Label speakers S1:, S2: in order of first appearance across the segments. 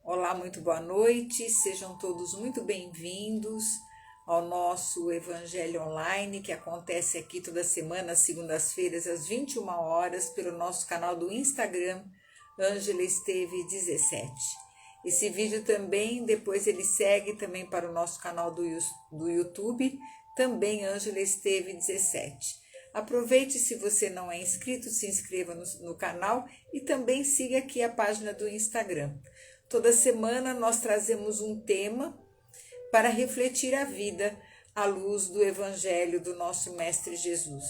S1: Olá, muito boa noite, sejam todos muito bem-vindos ao nosso Evangelho Online, que acontece aqui toda semana, às segundas-feiras, às 21 horas, pelo nosso canal do Instagram, Ângela Esteve 17. Esse vídeo também, depois ele segue também para o nosso canal do YouTube, também Ângela Esteve 17. Aproveite, se você não é inscrito, se inscreva no canal e também siga aqui a página do Instagram. Toda semana nós trazemos um tema para refletir a vida à luz do Evangelho do nosso Mestre Jesus.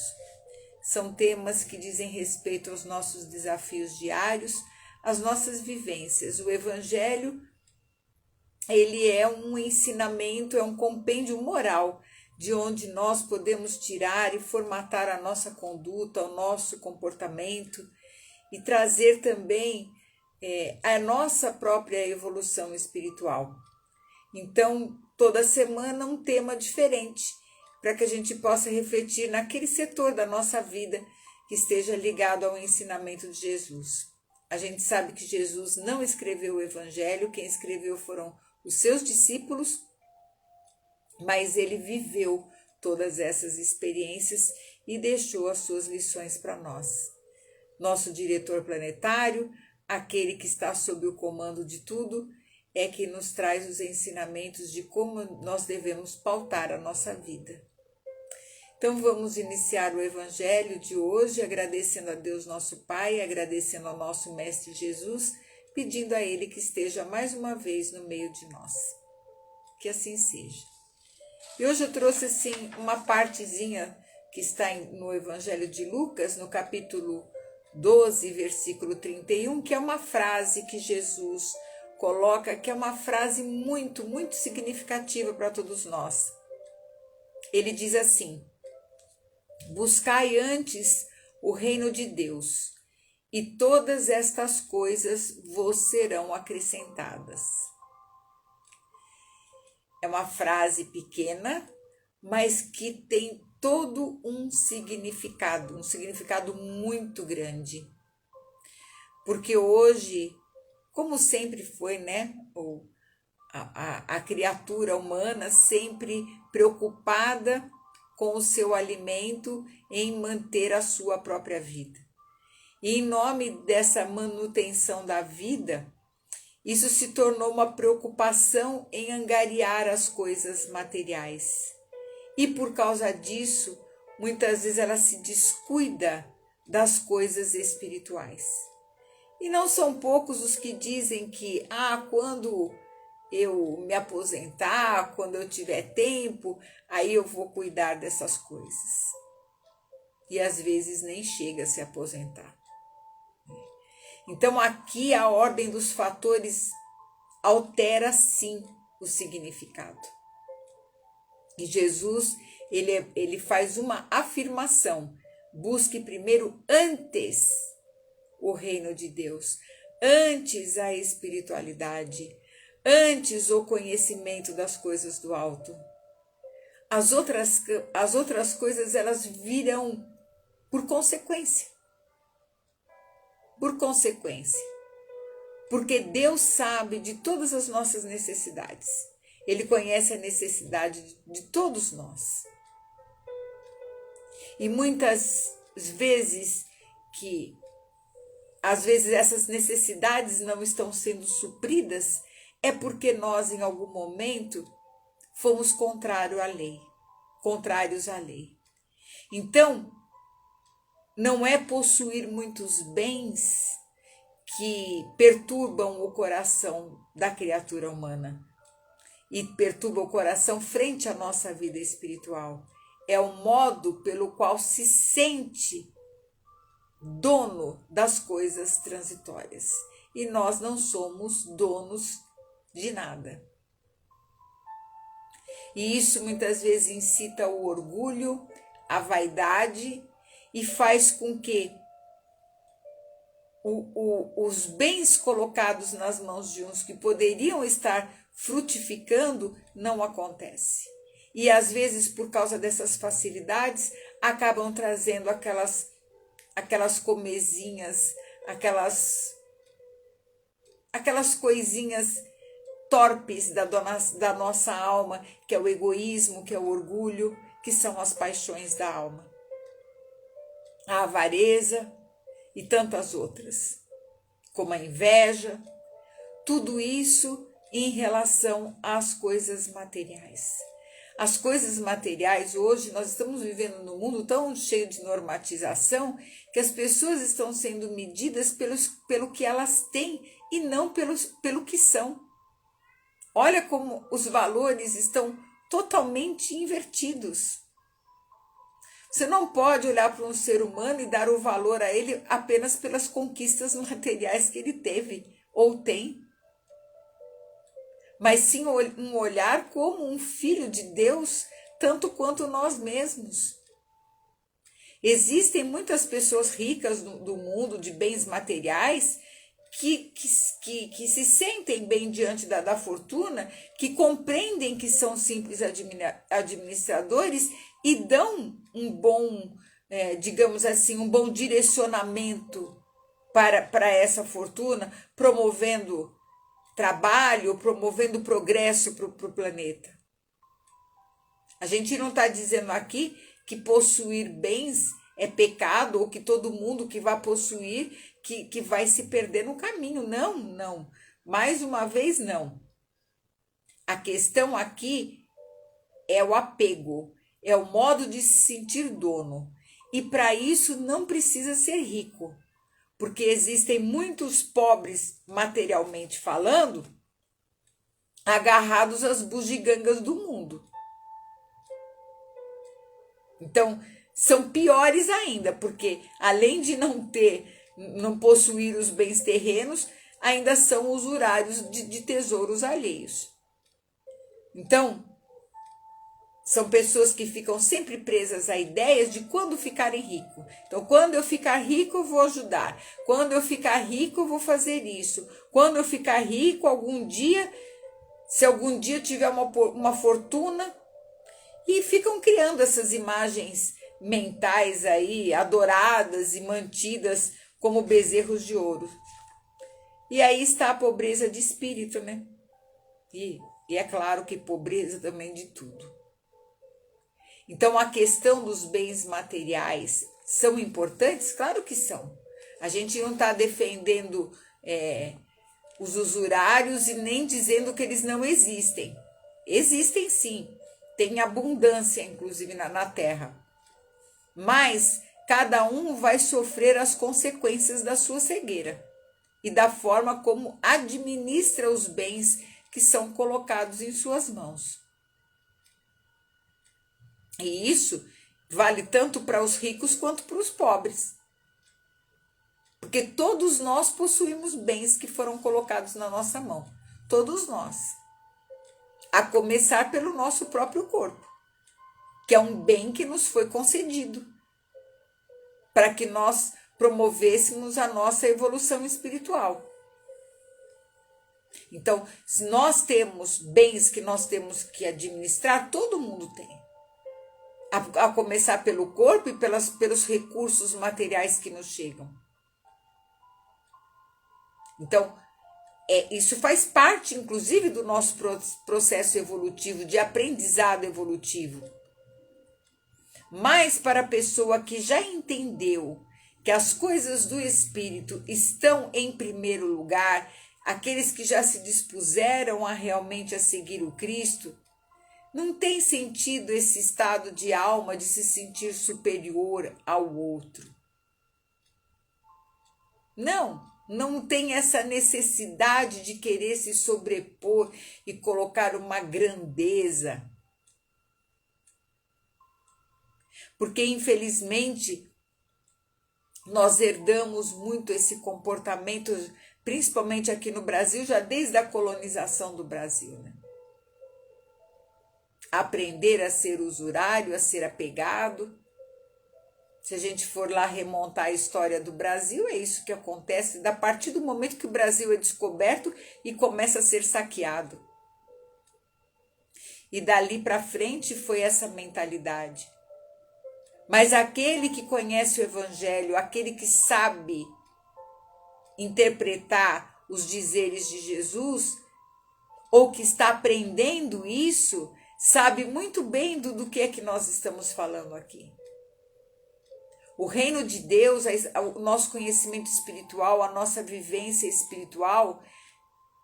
S1: São temas que dizem respeito aos nossos desafios diários, às nossas vivências. O Evangelho, ele é um ensinamento, é um compêndio moral, de onde nós podemos tirar e formatar a nossa conduta, o nosso comportamento e trazer também a nossa própria evolução espiritual. Então, toda semana um tema diferente, para que a gente possa refletir naquele setor da nossa vida que esteja ligado ao ensinamento de Jesus. A gente sabe que Jesus não escreveu o Evangelho, quem escreveu foram os seus discípulos, mas ele viveu todas essas experiências e deixou as suas lições para nós. Nosso diretor planetário, aquele que está sob o comando de tudo, é que nos traz os ensinamentos de como nós devemos pautar a nossa vida. Então vamos iniciar o Evangelho de hoje, agradecendo a Deus nosso Pai, agradecendo ao nosso Mestre Jesus, pedindo a Ele que esteja mais uma vez no meio de nós. Que assim seja. E hoje eu trouxe assim uma partezinha que está no Evangelho de Lucas, no capítulo 12, versículo 31, que é uma frase que Jesus coloca, que é uma frase muito, muito significativa para todos nós. Ele diz assim: buscai antes o reino de Deus, e todas estas coisas vos serão acrescentadas. É uma frase pequena, mas que tem todo um significado muito grande. Porque hoje, como sempre foi, né, a criatura humana sempre preocupada com o seu alimento, em manter a sua própria vida. E em nome dessa manutenção da vida, isso se tornou uma preocupação em angariar as coisas materiais. E por causa disso, muitas vezes ela se descuida das coisas espirituais. E não são poucos os que dizem que, quando eu me aposentar, quando eu tiver tempo, aí eu vou cuidar dessas coisas. E às vezes nem chega a se aposentar. Então aqui a ordem dos fatores altera sim o significado. E Jesus, ele faz uma afirmação: busque primeiro antes o reino de Deus, antes a espiritualidade, antes o conhecimento das coisas do alto. As outras coisas, elas virão por consequência. Por consequência. Porque Deus sabe de todas as nossas necessidades. Ele conhece a necessidade de todos nós. E muitas vezes às vezes essas necessidades não estão sendo supridas, é porque nós em algum momento fomos contrários à lei. Então, não é possuir muitos bens que perturbam o coração da criatura humana e perturba o coração frente à nossa vida espiritual. É o modo pelo qual se sente dono das coisas transitórias. E nós não somos donos de nada. E isso muitas vezes incita o orgulho, a vaidade e faz com que os bens colocados nas mãos de uns que poderiam estar frutificando não acontece. E às vezes, por causa dessas facilidades, acabam trazendo aquelas comezinhas, aquelas aquelas coisinhas torpes da nossa alma, que é o egoísmo, que é o orgulho, que são as paixões da alma. A avareza e tantas outras, como a inveja, tudo isso em relação às coisas materiais. As coisas materiais, hoje nós estamos vivendo num mundo tão cheio de normatização que as pessoas estão sendo medidas pelo que elas têm e não pelo que são. Olha como os valores estão totalmente invertidos. Você não pode olhar para um ser humano e dar o valor a ele apenas pelas conquistas materiais que ele teve ou tem, mas sim um olhar como um filho de Deus, tanto quanto nós mesmos. Existem muitas pessoas ricas do mundo de bens materiais que se sentem bem diante da fortuna, que compreendem que são simples administradores e dão um bom, digamos assim, um bom direcionamento para essa fortuna, promovendo trabalho, promovendo progresso para o planeta. A gente não está dizendo aqui que possuir bens é pecado ou que todo mundo que vai possuir que vai se perder no caminho. Não, não. Mais uma vez, não. A questão aqui é o apego, é o modo de se sentir dono. E para isso não precisa ser rico, porque existem muitos pobres, materialmente falando, agarrados às bugigangas do mundo. Então, são piores ainda, porque além de não possuir os bens terrenos, ainda são usurários de tesouros alheios. Então, são pessoas que ficam sempre presas a ideias de quando ficarem ricos. Então, quando eu ficar rico, eu vou ajudar. Quando eu ficar rico, eu vou fazer isso. Quando eu ficar rico, se algum dia tiver uma fortuna, e ficam criando essas imagens mentais aí, adoradas e mantidas como bezerros de ouro. E aí está a pobreza de espírito, né? E é claro que pobreza também de tudo. Então, a questão dos bens materiais são importantes? Claro que são. A gente não está defendendo os usurários e nem dizendo que eles não existem. Existem sim. Tem abundância, inclusive, na terra. Mas cada um vai sofrer as consequências da sua cegueira e da forma como administra os bens que são colocados em suas mãos. E isso vale tanto para os ricos quanto para os pobres. Porque todos nós possuímos bens que foram colocados na nossa mão. Todos nós. A começar pelo nosso próprio corpo, que é um bem que nos foi concedido para que nós promovêssemos a nossa evolução espiritual. Então, se nós temos bens que nós temos que administrar, todo mundo tem. A começar pelo corpo e pelos recursos materiais que nos chegam. Então, isso faz parte, inclusive, do nosso processo evolutivo, de aprendizado evolutivo. Mas para a pessoa que já entendeu que as coisas do espírito estão em primeiro lugar, aqueles que já se dispuseram a realmente a seguir o Cristo, não tem sentido esse estado de alma de se sentir superior ao outro. Não tem essa necessidade de querer se sobrepor e colocar uma grandeza. Porque, infelizmente, nós herdamos muito esse comportamento, principalmente aqui no Brasil, já desde a colonização do Brasil, né? Aprender a ser usurário, a ser apegado. Se a gente for lá remontar a história do Brasil, é isso que acontece a partir do momento que o Brasil é descoberto e começa a ser saqueado. E dali para frente foi essa mentalidade. Mas aquele que conhece o Evangelho, aquele que sabe interpretar os dizeres de Jesus, ou que está aprendendo isso, sabe muito bem do que é que nós estamos falando aqui. O reino de Deus, o nosso conhecimento espiritual, a nossa vivência espiritual.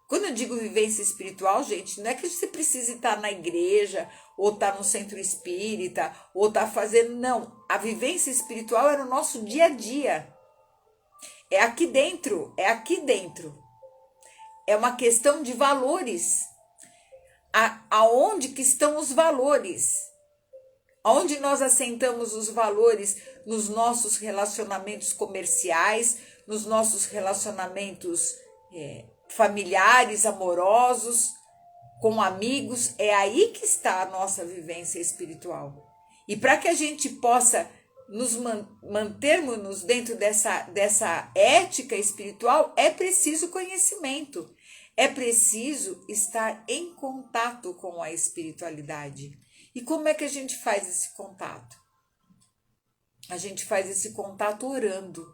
S1: Quando eu digo vivência espiritual, gente, não é que você precise estar na igreja, ou estar no centro espírita, ou estar fazendo, não. A vivência espiritual é no nosso dia a dia. É aqui dentro, é aqui dentro. É uma questão de valores. Aonde que estão os valores? Aonde nós assentamos os valores nos nossos relacionamentos comerciais, nos nossos relacionamentos familiares, amorosos, com amigos, é aí que está a nossa vivência espiritual. E para que a gente possa nos mantermos dentro dessa ética espiritual, é preciso conhecimento, é preciso estar em contato com a espiritualidade. E como é que a gente faz esse contato? A gente faz esse contato orando.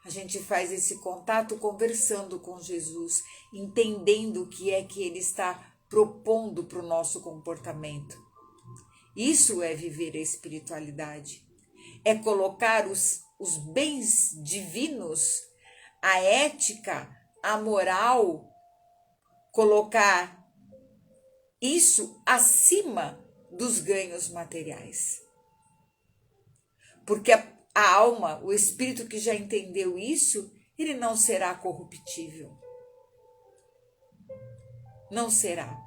S1: A gente faz esse contato conversando com Jesus, entendendo o que é que Ele está propondo para o nosso comportamento. Isso é viver a espiritualidade. É colocar os bens divinos, a ética, a moral, colocar isso acima dos ganhos materiais. Porque a alma, o espírito que já entendeu isso, ele não será corruptível. Não será.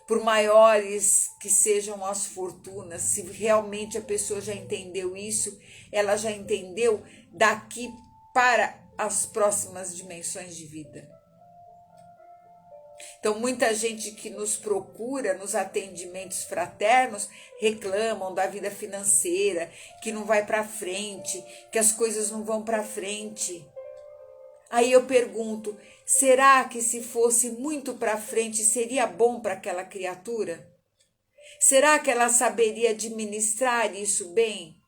S1: Por maiores que sejam as fortunas, se realmente a pessoa já entendeu isso, ela já entendeu daqui para as próximas dimensões de vida. Então, muita gente que nos procura nos atendimentos fraternos reclamam da vida financeira, que não vai para frente, que as coisas não vão para frente. Aí eu pergunto, será que se fosse muito para frente seria bom para aquela criatura? Será que ela saberia administrar isso bem?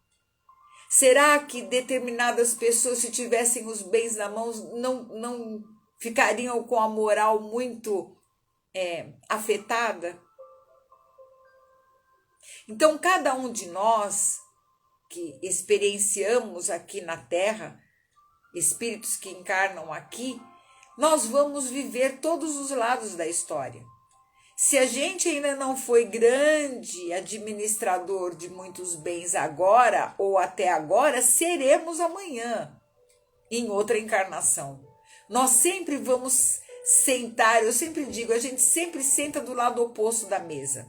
S1: Será que determinadas pessoas, se tivessem os bens na mão, não ficariam com a moral muito afetada? Então, cada um de nós que experienciamos aqui na Terra, espíritos que encarnam aqui, nós vamos viver todos os lados da história. Se a gente ainda não foi grande administrador de muitos bens agora ou até agora, seremos amanhã, em outra encarnação. Nós sempre vamos sentar, eu sempre digo, a gente sempre senta do lado oposto da mesa.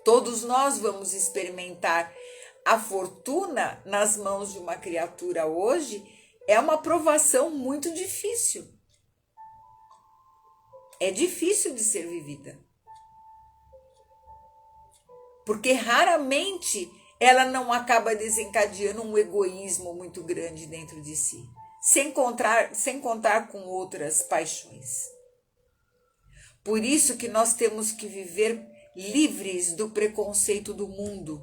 S1: Todos nós vamos experimentar a fortuna nas mãos de uma criatura hoje, é uma provação muito difícil. É difícil de ser vivida. Porque raramente ela não acaba desencadeando um egoísmo muito grande dentro de si, sem contar com outras paixões. Por isso que nós temos que viver livres do preconceito do mundo,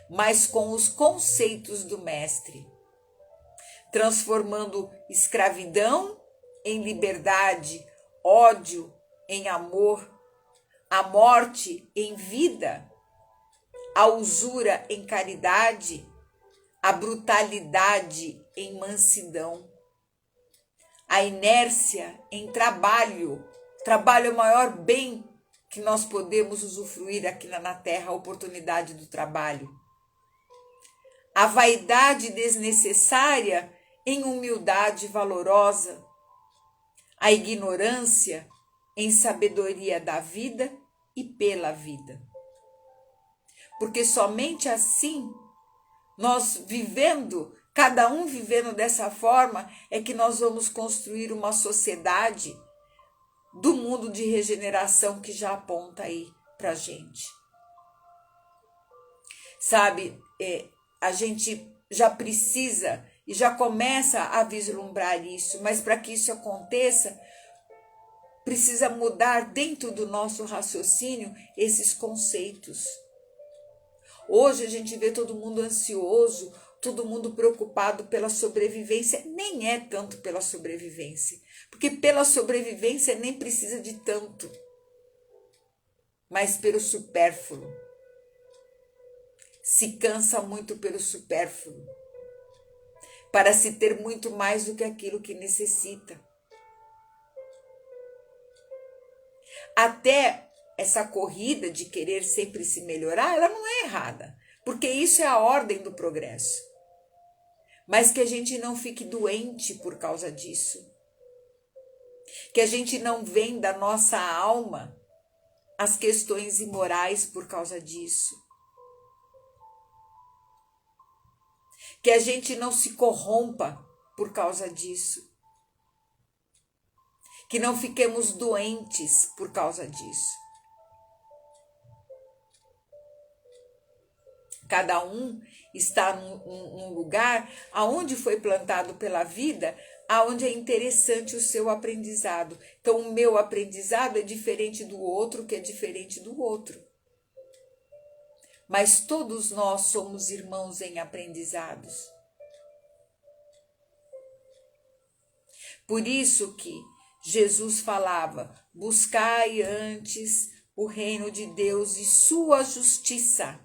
S1: mas com os conceitos do Mestre, transformando escravidão em liberdade, ódio em amor, a morte em vida, a usura em caridade, a brutalidade em mansidão, a inércia em trabalho. Trabalho é o maior bem que nós podemos usufruir aqui na Terra, a oportunidade do trabalho. A vaidade desnecessária em humildade valorosa, a ignorância em sabedoria da vida e pela vida. Porque somente assim, nós vivendo, cada um vivendo dessa forma, é que nós vamos construir uma sociedade do mundo de regeneração que já aponta aí pra gente. Sabe, a gente já precisa e já começa a vislumbrar isso, mas para que isso aconteça, precisa mudar dentro do nosso raciocínio esses conceitos. Hoje a gente vê todo mundo ansioso todo mundo preocupado pela sobrevivência. Nem é tanto pela sobrevivência, porque pela sobrevivência nem precisa de tanto, mas pelo supérfluo. Se cansa muito pelo supérfluo, para se ter muito mais do que aquilo que necessita. Até essa corrida de querer sempre se melhorar, ela não é errada, porque isso é a ordem do progresso. Mas que a gente não fique doente por causa disso. Que a gente não venda da nossa alma as questões imorais por causa disso. Que a gente não se corrompa por causa disso. Que não fiquemos doentes por causa disso. Cada um está num lugar aonde foi plantado pela vida, aonde é interessante o seu aprendizado. Então, o meu aprendizado é diferente do outro, que é diferente do outro. Mas todos nós somos irmãos em aprendizados. Por isso que Jesus falava: buscai antes o reino de Deus e sua justiça,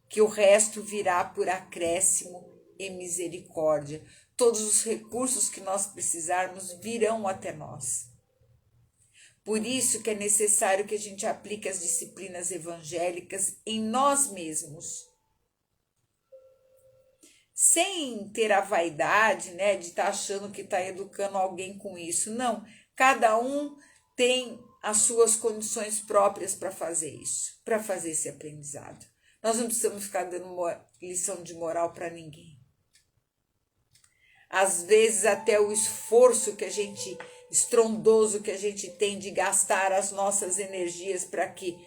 S1: que o resto virá por acréscimo e misericórdia. Todos os recursos que nós precisarmos virão até nós. Por isso que é necessário que a gente aplique as disciplinas evangélicas em nós mesmos. Sem ter a vaidade, né, de estar achando que está educando alguém com isso. Não, cada um tem as suas condições próprias para fazer isso, para fazer esse aprendizado. Nós não precisamos ficar dando uma lição de moral para ninguém. Às vezes até o esforço que a gente, estrondoso que a gente tem de gastar as nossas energias para que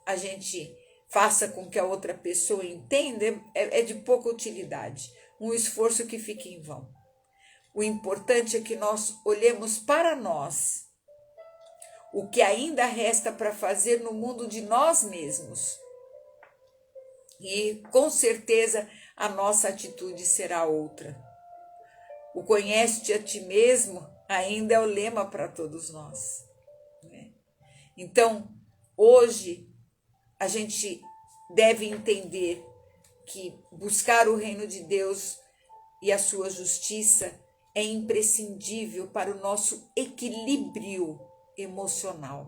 S1: a gente faça com que a outra pessoa entenda, é de pouca utilidade. Um esforço que fica em vão. O importante é que nós olhemos para nós, o que ainda resta para fazer no mundo de nós mesmos. E com certeza a nossa atitude será outra. O conhece-te a ti mesmo ainda é o lema para todos nós, né? Então, hoje, a gente deve entender que buscar o reino de Deus e a sua justiça é imprescindível para o nosso equilíbrio emocional.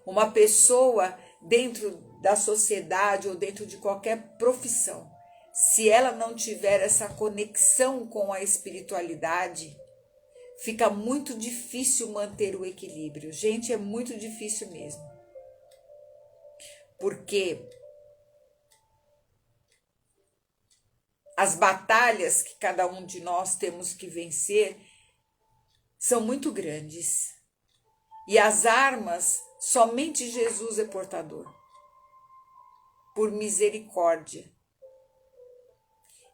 S1: Uma pessoa dentro da sociedade ou dentro de qualquer profissão, se ela não tiver essa conexão com a espiritualidade, fica muito difícil manter o equilíbrio. Gente, é muito difícil mesmo. Porque as batalhas que cada um de nós temos que vencer são muito grandes. E as armas, somente Jesus é portador. Por misericórdia.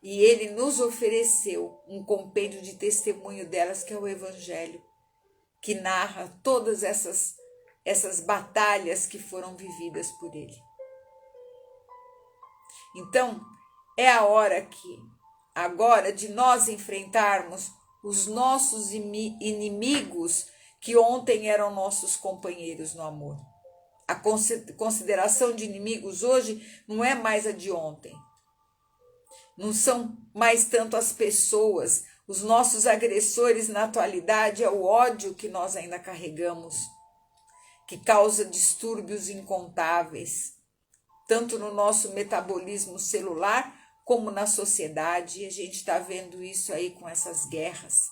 S1: E ele nos ofereceu um compêndio de testemunho delas, que é o Evangelho, que narra todas essas batalhas que foram vividas por ele. Então, é a hora agora de nós enfrentarmos os nossos inimigos que ontem eram nossos companheiros no amor. A consideração de inimigos hoje não é mais a de ontem. Não são mais tanto as pessoas. Os nossos agressores na atualidade é o ódio que nós ainda carregamos, que causa distúrbios incontáveis, tanto no nosso metabolismo celular como na sociedade. E a gente está vendo isso aí com essas guerras.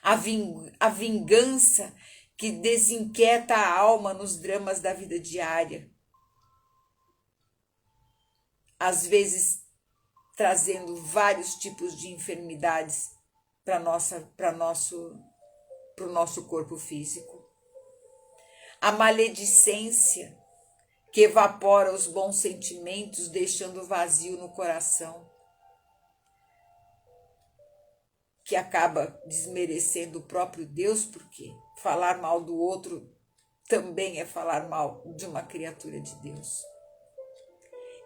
S1: A vingança que desinquieta a alma nos dramas da vida diária. Às vezes trazendo vários tipos de enfermidades para o nosso corpo físico. A maledicência que evapora os bons sentimentos, deixando vazio no coração, que acaba desmerecendo o próprio Deus, porque falar mal do outro também é falar mal de uma criatura de Deus.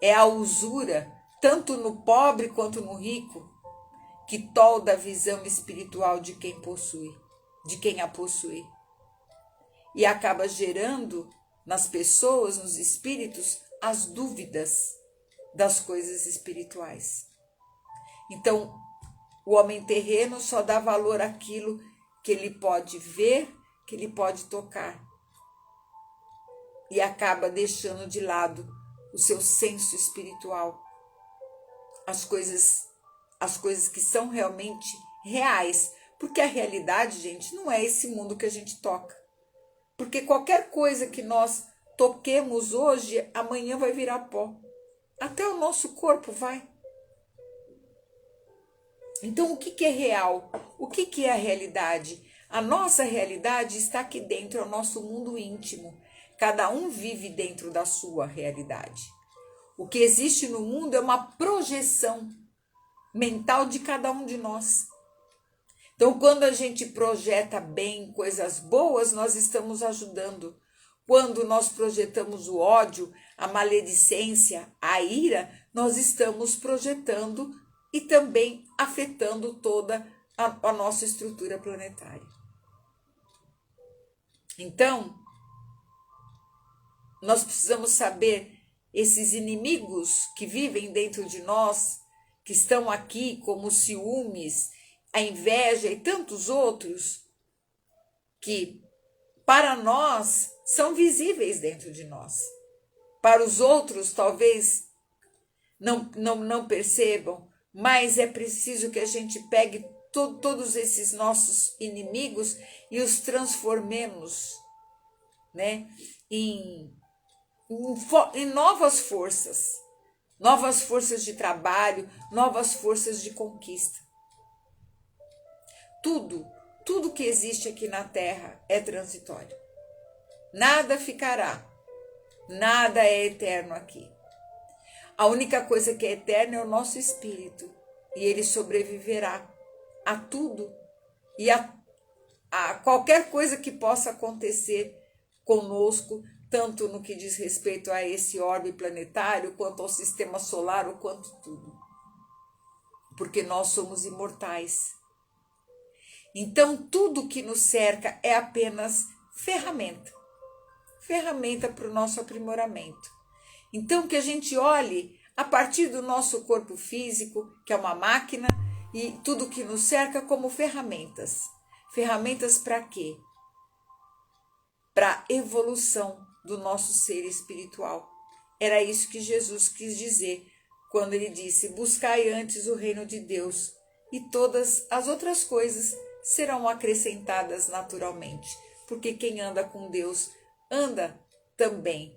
S1: É a usura tanto no pobre quanto no rico, que tolda a visão espiritual de quem possui, de quem a possui. E acaba gerando nas pessoas, nos espíritos, as dúvidas das coisas espirituais. Então, o homem terreno só dá valor àquilo que ele pode ver, que ele pode tocar. E acaba deixando de lado o seu senso espiritual. As coisas que são realmente reais. Porque a realidade, gente, não é esse mundo que a gente toca. Porque qualquer coisa que nós toquemos hoje, amanhã vai virar pó. Até o nosso corpo vai. Então, o que é real? O que é a realidade? A nossa realidade está aqui dentro, é o nosso mundo íntimo. Cada um vive dentro da sua realidade. O que existe no mundo é uma projeção mental de cada um de nós. Então, quando a gente projeta bem coisas boas, nós estamos ajudando. Quando nós projetamos o ódio, a maledicência, a ira, nós estamos projetando e também afetando toda a nossa estrutura planetária. Então, nós precisamos saber esses inimigos que vivem dentro de nós, que estão aqui, como os ciúmes, a inveja e tantos outros, que para nós são visíveis dentro de nós. Para os outros, talvez não percebam, mas é preciso que a gente pegue todos esses nossos inimigos e os transformemos, né, em novas forças de trabalho, novas forças de conquista. Tudo que existe aqui na Terra é transitório. Nada ficará, nada é eterno aqui. A única coisa que é eterna é o nosso espírito, e ele sobreviverá a tudo e a qualquer coisa que possa acontecer conosco, tanto no que diz respeito a esse orbe planetário, quanto ao sistema solar, ou quanto tudo. Porque nós somos imortais. Então, tudo que nos cerca é apenas ferramenta para o nosso aprimoramento. Então, que a gente olhe a partir do nosso corpo físico, que é uma máquina, e tudo que nos cerca como ferramentas. Ferramentas para quê? Para a evolução do nosso ser espiritual. Era isso que Jesus quis dizer quando ele disse: buscai antes o reino de Deus, e todas as outras coisas serão acrescentadas naturalmente, porque quem anda com Deus anda também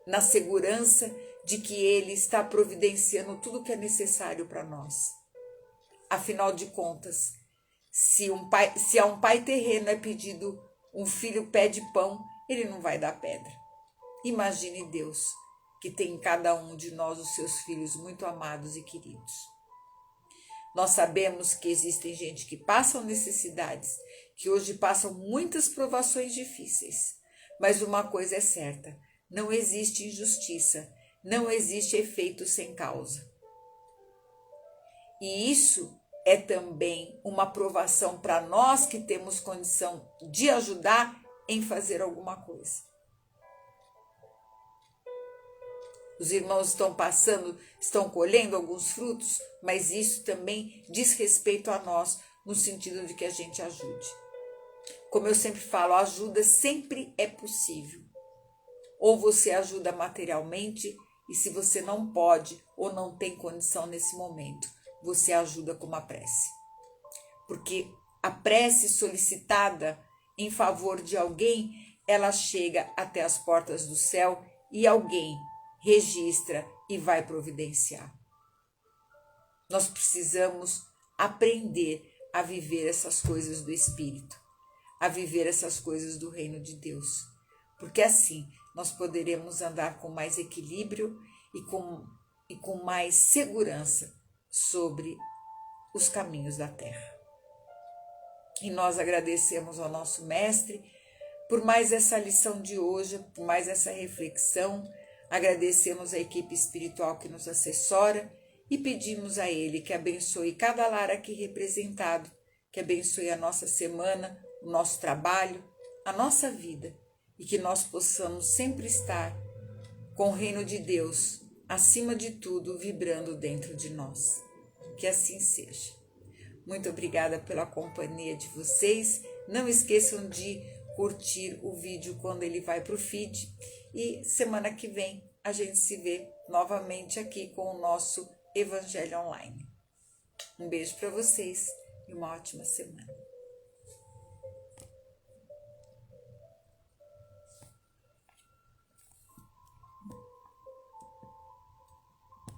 S1: na segurança de que Ele está providenciando tudo o que é necessário para nós. Afinal de contas, se a um pai terreno é pedido, um filho pede pão, ele não vai dar pedra. Imagine Deus, que tem em cada um de nós os seus filhos muito amados e queridos. Nós sabemos que existem gente que passam necessidades, que hoje passam muitas provações difíceis. Mas uma coisa é certa, não existe injustiça, não existe efeito sem causa. E isso é também uma provação para nós que temos condição de ajudar em fazer alguma coisa. Os irmãos estão colhendo alguns frutos, mas isso também diz respeito a nós, no sentido de que a gente ajude. Como eu sempre falo, a ajuda sempre é possível. Ou você ajuda materialmente, e se você não pode ou não tem condição nesse momento, você ajuda com uma prece. Porque a prece solicitada em favor de alguém, ela chega até as portas do céu e alguém registra e vai providenciar. Nós precisamos aprender a viver essas coisas do Espírito, a viver essas coisas do reino de Deus, porque assim nós poderemos andar com mais equilíbrio e com mais segurança sobre os caminhos da terra. E nós agradecemos ao nosso Mestre por mais essa lição de hoje, por mais essa reflexão. Agradecemos a equipe espiritual que nos assessora e pedimos a Ele que abençoe cada lar aqui representado, que abençoe a nossa semana, o nosso trabalho, a nossa vida e que nós possamos sempre estar com o reino de Deus, acima de tudo, vibrando dentro de nós. Que assim seja. Muito obrigada pela companhia de vocês. Não esqueçam de curtir o vídeo quando ele vai para o feed. E semana que vem a gente se vê novamente aqui com o nosso Evangelho Online. Um beijo para vocês e uma ótima semana.